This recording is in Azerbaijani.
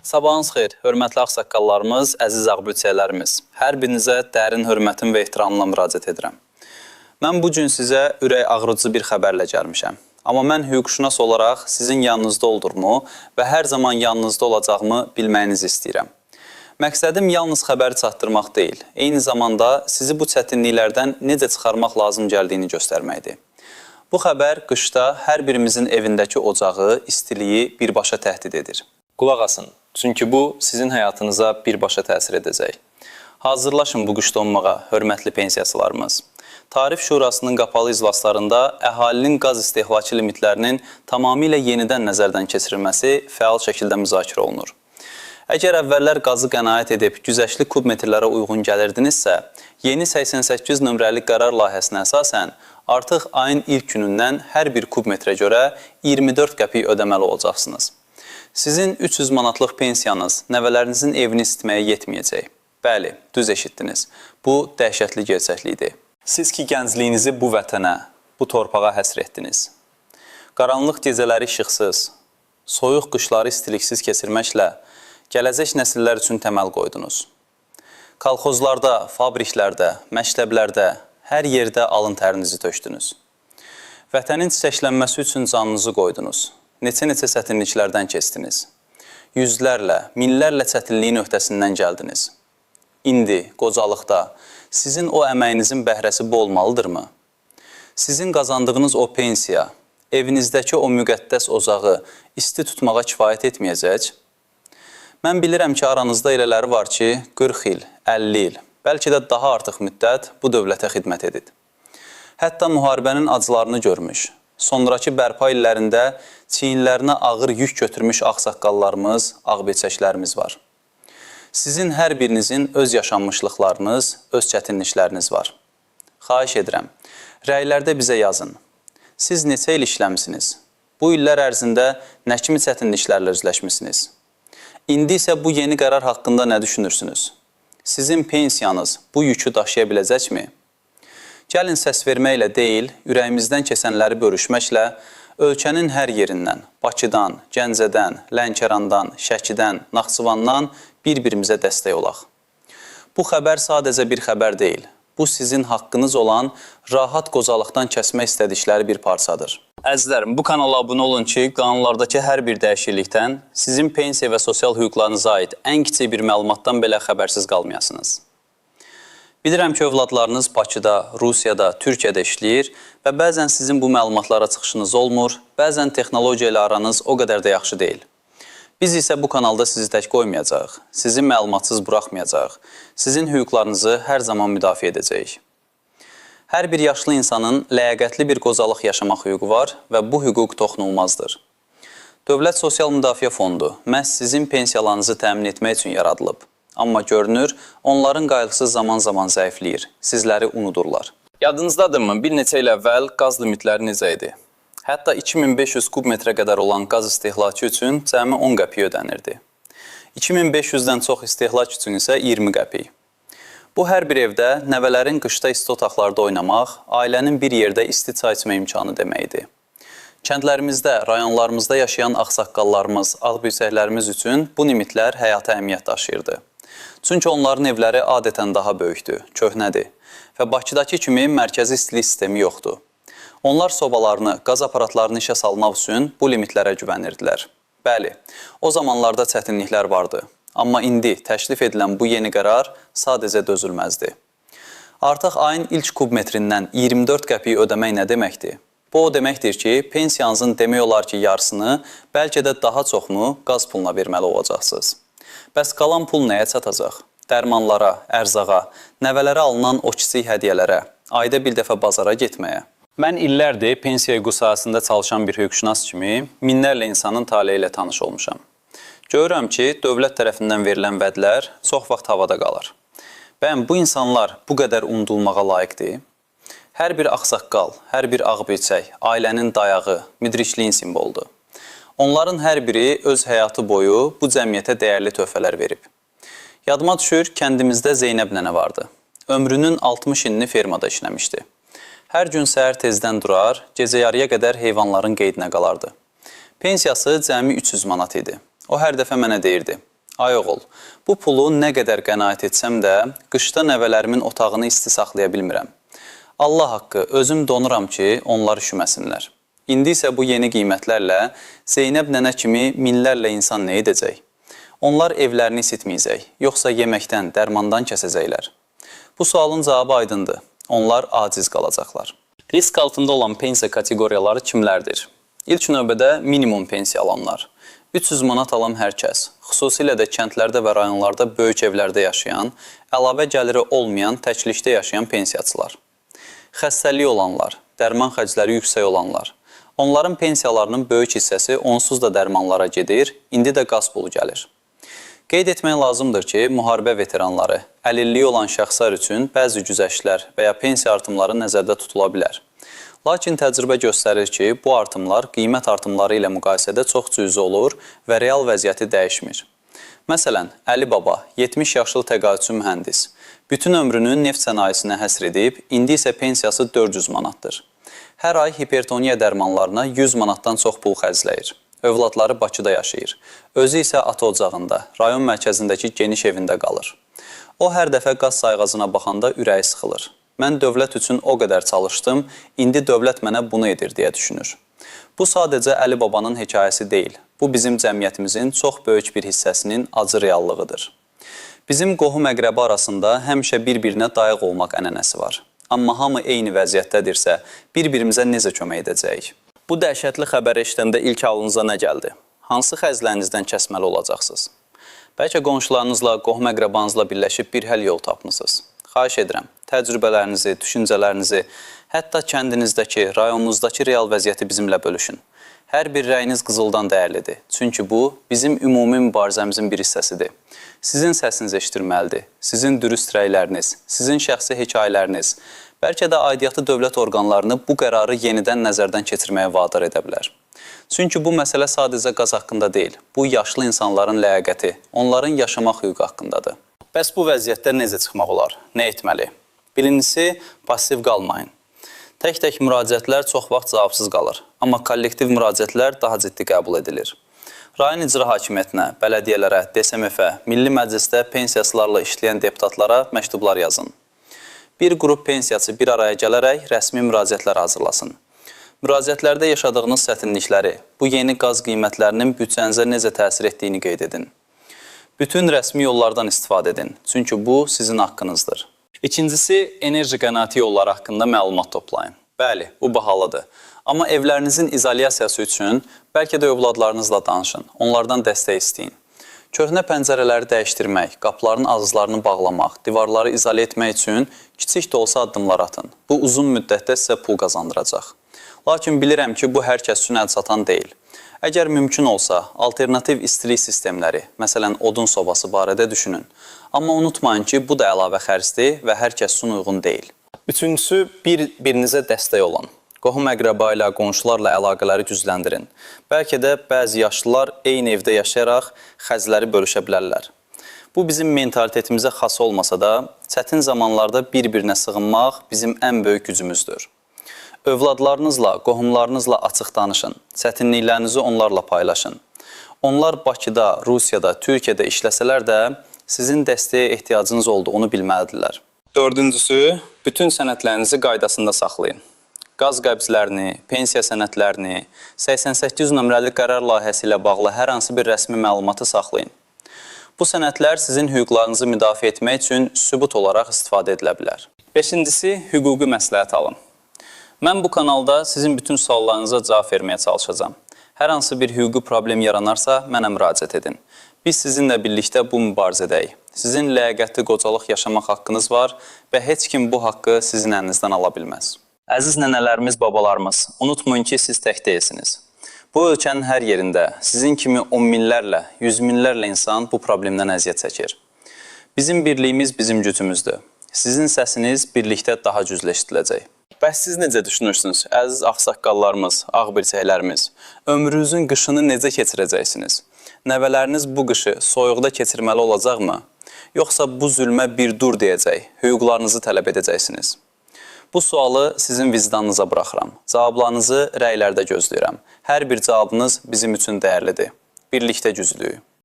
Sabahınız xeyir, hörmətli ağsaqqallarımız, əziz ağbüdsəylərimiz. Hər birinizə dərin hörmətim və ehtiramla müraciət edirəm. Mən bu gün sizə ürək ağrıcı bir xəbərlə gəlmişəm. Amma mən hüquqşünas olaraq sizin yanınızda olduğumu və hər zaman yanınızda olacağımı bilməyinizi istəyirəm. Məqsədim yalnız xəbəri çatdırmaq deyil, eyni zamanda sizi bu çətinliklərdən necə çıxarmaq lazım gəldiyini göstərməkdir. Bu xəbər qışda hər birimizin evindəki ocağı, istiliyi birbaşa təhdid edir. Qulaq asın, çünki bu sizin həyatınıza birbaşa təsir edəcək. Hazırlaşın bu qış donmağa, hörmətli pensiyaçılarımız. Tarif Şurasının qapalı iclaslarında əhalinin qaz istehlakı limitlərinin tamamilə yenidən nəzərdən keçirilməsi fəal şəkildə müzakirə olunur. Əgər əvvəllər qazı qənaət edib güzəşli kubmetrlərə uyğun gəlirdinizsə, yeni 88 nömrəli qərar layihəsinə əsasən artıq ayın ilk günündən hər bir kubmetrə görə 24 qəpik ödəməli olacaqsınız. Sizin 300 manatlıq pensiyanız nəvələrinizin evini isitməyə yetməyəcək. Bəli, düz eşitdiniz. Bu dəhşətli gerçəklikdir. Siz ki, gəncliyinizi bu vətənə, bu torpağa həsr etdiniz. Qaranlıq gecələri işıqsız, soyuq qışları istiliksiz keçirməklə gələcək nəsillər üçün təməl qoydunuz. Kolxozlarda, fabriklərdə, məktəblərdə, hər yerdə alın tərinizi tökdünüz. Vətənin çiçəklənməsi üçün canınızı qoydunuz. Neçə-neçə çətinliklərdən keçdiniz. Yüzlərlə, minlərlə çətinliyin öhdəsindən gəldiniz. İndi, qocalıqda, sizin o əməyinizin bəhrəsi bu olmalıdırmı? Sizin qazandığınız o pensiya, evinizdəki o müqəddəs ocağı isti tutmağa kifayət etməyəcək? Mən bilirəm ki, aranızda elələri var ki, 40 il, 50 il, bəlkə də daha artıq müddət bu dövlətə xidmət edib. Hətta müharibənin acılarını görmüş, sonraki bərpa illərində çiyinlərinə ağır yük götürmüş ağsaqqallarımız, ağbeçəklərimiz var. Sizin hər birinizin öz yaşanmışlıqlarınız, öz çətinlikləriniz var. Xahiş edirəm, rəylərdə bizə yazın. Siz neçə il işləmisiniz? Bu illər ərzində nə kimi çətinliklərlə üzləşmisiniz? İndi isə bu yeni qərar haqqında nə düşünürsünüz? Sizin pensiyanız bu yükü daşıya biləcəkmi? Gəlin səs verməklə deyil, ürəyimizdən keçənləri bölüşməklə ölkənin hər yerindən, Bakıdan, Gəncədən, Lənkərandan, Şəkidən, Naxçıvandan bir-birimizə dəstək olaq. Bu xəbər sadəcə bir xəbər deyil. Bu sizin haqqınız olan rahat qocalıqdan kəsmək istədikləri bir parçadır. Əzizlərim, bu kanala abunə olun ki, qanunlardakı hər bir dəyişiklikdən sizin pensiya və sosial hüquqlarınıza aid ən kiçik bir məlumatdan belə xəbərsiz qalmayasınız. Bilirəm ki, övladlarınız Bakıda, Rusiyada, Türkiyədə işləyir və bəzən sizin bu məlumatlara çıxışınız olmur, bəzən texnologiya ilə aranız o qədər də yaxşı deyil. Biz isə bu kanalda sizi tək qoymayacaq, sizi məlumatsız buraxmayacaq, sizin hüquqlarınızı hər zaman müdafiə edəcəyik. Hər bir yaşlı insanın ləyaqətli bir qocalıq yaşamaq hüququ var və bu hüquq toxunulmazdır. Dövlət Sosial Müdafiə Fondu məhz sizin pensiyalarınızı təmin etmək üçün yaradılıb. Amma görünür, onların qayğısı zaman-zaman zəifləyir, sizləri unudurlar. Yadınızdadırmı, bir neçə il əvvəl qaz limitləri necə idi? Hətta 2500 kubmetrə qədər olan qaz istehlakı üçün cəmi 10 qəpik ödənirdi. 2500-dən çox istehlak üçün isə 20 qəpik. Bu, hər bir evdə nəvələrin qışda isti otaqlarda oynamaq, ailənin bir yerdə isti çay içmə imkanı deməkdir. Kəndlərimizdə, rayonlarımızda yaşayan ağsaqqallarımız, ağbüysəklərimiz üçün bu limitlər həyata əhəmiyyət daşıyırdı. Çünki onların evləri adətən daha böyükdür, köhnədir və Bakıdakı kimi mərkəzi istilik sistemi yoxdur. Onlar sobalarını, qaz aparatlarını işə salmaq üçün bu limitlərə güvənirdilər. Bəli, o zamanlarda çətinliklər vardı. Amma indi təklif edilən bu yeni qərar sadəcə dözülməzdir. Artıq ayın ilk kubmetrindən 24 qəpik ödəmək nə deməkdir? Bu o deməkdir ki, pensiyanızın demək olar ki, yarısını, bəlkə də daha çoxunu qaz puluna verməli olacaqsınız. Bəs qalan pul nəyə çatacaq? Dərmanlara, ərzağa, nəvələrə alınan o kiçik hədiyyələrə, ayda bir dəfə bazara getməyə. Mən illərdir pensiya hüququ sahəsində çalışan bir hüquqşünas kimi minlərlə insanın taleyi ilə tanış olmuşam. Görürəm ki, dövlət tərəfindən verilən vədlər çox vaxt havada qalır. Bəyəm, bu insanlar bu qədər unudulmağa layiqdir? Hər bir ağsaqqal, hər bir ağböcək, ailənin dayağı, müdrikliyin simvoludur. Onların hər biri öz həyatı boyu bu cəmiyyətə dəyərli töhfələr verib. Yadıma düşür, kəndimizdə Zeynəb nənə vardı. Ömrünün 60 ilini fermada işləmişdi. Hər gün səhər tezdən durar, gecə yarıya qədər heyvanların qeydinə qalardı. Pensiyası cəmi 300 manat idi. O hər dəfə mənə deyirdi, Ay oğul, bu pulu nə qədər qənaət etsəm də, qışda nəvələrimin otağını isti saxlaya bilmirəm. Allah haqqı, özüm donuram ki, onlar üşüməsinlər. İndi isə bu yeni qiymətlərlə Zeynəb nənə kimi minlərlə insan nə edəcək? Onlar evlərini isitməyəcək, yoxsa yeməkdən, dərmandan kəsəcəklər. Bu sualın cavabı aydındır. Onlar aciz qalacaqlar. Risk altında olan pensiya kateqoriyaları kimlərdir? İlk növbədə minimum pensiya alanlar. 300 manat alan hər kəs, xüsusilə də kəndlərdə və rayonlarda böyük evlərdə yaşayan, əlavə gəliri olmayan, təklikdə yaşayan pensiyaçılar. Xəstəliyi olanlar, dərman xərcləri yüksək olanlar. Onların pensiyalarının böyük hissəsi onsuz da dərmanlara gedir, indi də qaz pulu gəlir. Qeyd etmək lazımdır ki, müharibə veteranları, əlilliyi olan şəxslər üçün bəzi güzəştlər və ya pensiya artımları nəzərdə tutula bilər. Lakin təcrübə göstərir ki, bu artımlar qiymət artımları ilə müqayisədə çox cüzi olur və real vəziyyəti dəyişmir. Məsələn, Əli Baba, 70 yaşlı təqaüdçü mühəndis, bütün ömrünü neft sənayesinə həsr edib, indi isə pensiyası 400 manatdır. Hər ay hipertoniya dərmanlarına 100 manatdan çox pul xərcləyir. Övladları Bakıda yaşayır. Özü isə ata ocağında, rayon mərkəzindəki geniş evində qalır. O, hər dəfə qaz sayğacına baxanda ürəyi sıxılır. Mən dövlət üçün o qədər çalışdım, indi dövlət mənə bunu edir deyə düşünür. Bu sadəcə Əli Babanın hekayəsi deyil. Bu bizim cəmiyyətimizin çox böyük bir hissəsinin acı reallığıdır. Bizim qohum-əqrəbi arasında həmişə bir-birinə dayaq olmaq ənənəsi var. Amma hamı eyni vəziyyətdədirsə, bir-birimizə necə kömək edəcəyik? Bu dəhşətli xəbəri eşidəndə ilk ağlınıza nə gəldi? Hansı xərclərinizdən kəsməli olacaqsınız? Bəlkə qonşularınızla, qohum-əqrəbanızla birləşib bir həll yol tapmısınız. Xahiş edirəm, təcrübələrinizi, düşüncələrinizi, hətta kəndinizdəki, rayonunuzdakı real vəziyyəti bizimlə bölüşün. Hər bir rəyiniz qızıldan dəyərlidir. Çünki bu, bizim ümumi mübarizəmizin bir hissəsidir. Sizin səsiniz eşidirməlidir. Sizin dürüst rəyləriniz, sizin şəxsi hekayələriniz, bəlkə də aidiyyatı dövlət orqanlarını bu qərarı yenidən nəzərdən keçirməyə vadar edə bilər. Çünki bu məsələ sadəcə qaz haqqında deyil. Bu, yaşlı insanların ləyaqəti, onların yaşamaq hüququ haqqındadır. Bəs bu vəziyyətdə necə çıxmaq olar? Nə etməli? Birincisi, pasiv qalmayın. Tək-tək müraciətlər çox vaxt cavabsız qalır, amma kollektiv müraciətlər daha ciddi qəbul edilir. Rayon icra hakimiyyətinə, bələdiyyələrə, DSMF-ə, Milli Məclisdə pensiyasılarla işləyən deputatlara məktublar yazın. Bir qrup pensiyaçı bir araya gələrək rəsmi müraciətlər hazırlasın. Müraciətlərdə yaşadığınız çətinlikləri, bu yeni qaz qiymətlərinin büdcənizə necə təsir etdiyini qeyd edin. Bütün rəsmi yollardan istifadə edin, çünki bu sizin haqqınızdır. İkincisi, enerji qənaəti yolları haqqında məlumat toplayın. Bəli, bu bahalıdır. Amma evlərinizin izolyasiyası üçün bəlkə də övladlarınızla danışın, onlardan dəstək istəyin. Köhnə pəncərələri dəyişdirmək, qapıların ağızlarını bağlamaq, divarları izolə etmək üçün kiçik də olsa addımlar atın. Bu, uzun müddətdə sizə pul qazandıracaq. Lakin bilirəm ki, bu hər kəs üçün əl çatan deyil. Əgər mümkün olsa, alternativ istilik sistemləri, məsələn, odun sobası barədə düşünün. Amma unutmayın ki, bu da əlavə xərcdir və hər kəs üçün uyğun deyil. Üçüncüsü, birinizə dəstək olun. Qohum-əqrəba ilə, qonşularla əlaqələri gücləndirin. Bəlkə də bəzi yaşlılar eyni evdə yaşayaraq xərcləri bölüşə bilərlər. Bu, bizim mentalitetimizə xas olmasa da, çətin zamanlarda bir-birinə sığınmaq bizim ən böyük gücümüzdür. Övladlarınızla, qohumlarınızla açıq danışın, çətinliklərinizi onlarla paylaşın. Onlar Bakıda, Rusiyada, Türkiyədə işləsələr də sizin dəstəyə ehtiyacınız olduğunu bilməlidirlər. Dördüncüsü, bütün sənədlərinizi qaydasında saxlayın. Qaz qəbzlərini, pensiya sənədlərini, 88 nömrəli qərar layihəsi ilə bağlı hər hansı bir rəsmi məlumatı saxlayın. Bu sənədlər sizin hüquqlarınızı müdafiə etmək üçün sübut olaraq istifadə edilə bilər. Beşincisi, hüquqi məsləhət alın. Mən bu kanalda sizin bütün suallarınıza cavab verməyə çalışacağam. Hər hansı bir hüquqi problem yaranarsa, mənə müraciət edin. Biz sizinlə birlikdə bu mübarizədəyik. Sizin ləyaqətli qocalıq yaşamaq haqqınız var və heç kim bu haqqı sizin əlinizdən ala bilməz. Əziz nənələrimiz, babalarımız, unutmayın ki, siz tək deyilsiniz. Bu ölkənin hər yerində sizin kimi 10 minlərlə, 100 minlərlə insan bu problemdən əziyyət çəkir. Bizim birliyimiz bizim gücümüzdür. Sizin səsiniz birlikdə daha güclü eşidiləcək. Bəs siz necə düşünürsünüz, əziz ağsaqqallarımız, ağbirçəklərimiz? Ömrünüzün qışını necə keçirəcəksiniz? Nəvələriniz bu qışı soyuqda keçirməli olacaqmı? Yoxsa bu zülmə bir dur deyəcək, hüquqlarınızı tələb edəcəksiniz? Bu sualı sizin vicdanınıza buraxıram. Cavablarınızı rəylərdə gözləyirəm. Hər bir cavabınız bizim üçün dəyərlidir. Birlikdə güclüyük.